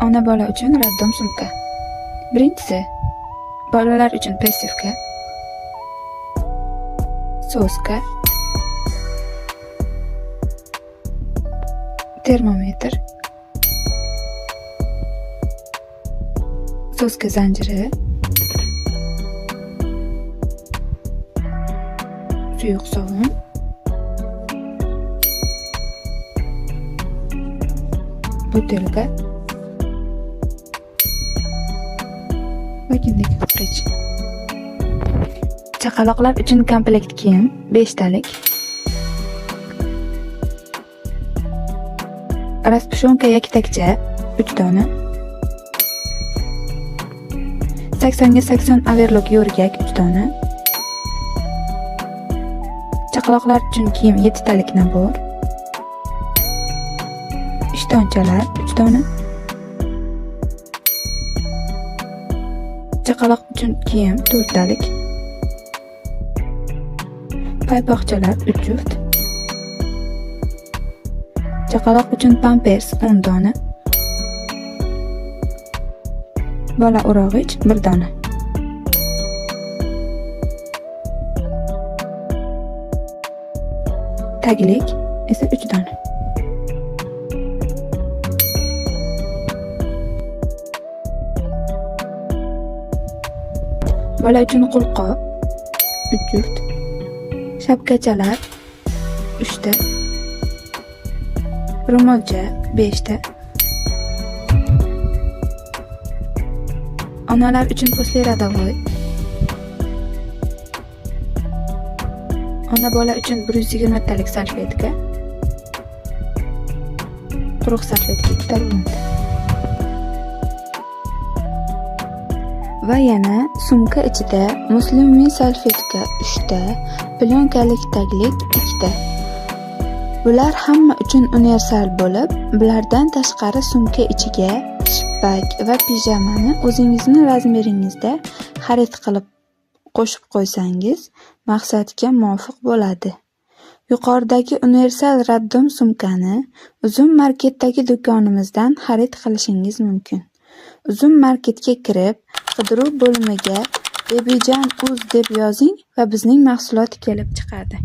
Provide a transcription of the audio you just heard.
Ona bola uchun raddom sumka. Birinchisi bolalar uchun pesivka, soska, termometr, soska zanjiri, suyuq sovun, butilka va kindik qisqich. Chaqaloqlar uchun komplekt kiyim 5 talik. Raspishonka yaktakcha 3 dona. 80 ga 80 overlock yo'rgak 3 dona. Chaqaloqlar uchun kiyim 7 talik nabor. Ishtonchalar 3 dona. Chaqaloq uchun kiyim 4 talik. Paypoqchalar 3 juft. Chaqaloq uchun pampers 10 dona. Bola o'rog'ich 1 dona. Taglik esa 3 dona. Bola uchun qo'lqop 3 juft. Shapkachalar 3 ta. Ro'molcha 5 ta. Onalar uchun poslerodovoy. Ona bola uchun 120 talik salfetka. Quruq salfetka 2 ta rulonda. Va yana sumka ichida muslimin salfetka 3 ta, plyonkalik taglik 2 ta. Bular hamma uchun universal bo'lib, bulardan tashqari sumka ichiga shippak va pijamani o'zingizning razmeringizda xarid qilib qo'shib qo'ysangiz, maqsadga muvofiq bo'ladi. Yuqoridagi universal raddom sumkani Uzum marketdagi do'konimizdan xarid qilishingiz mumkin. Uzum marketga kirib, qidiruv bo'limiga Bebijan uz deb yozing va bizning mahsulot kelib chiqadi.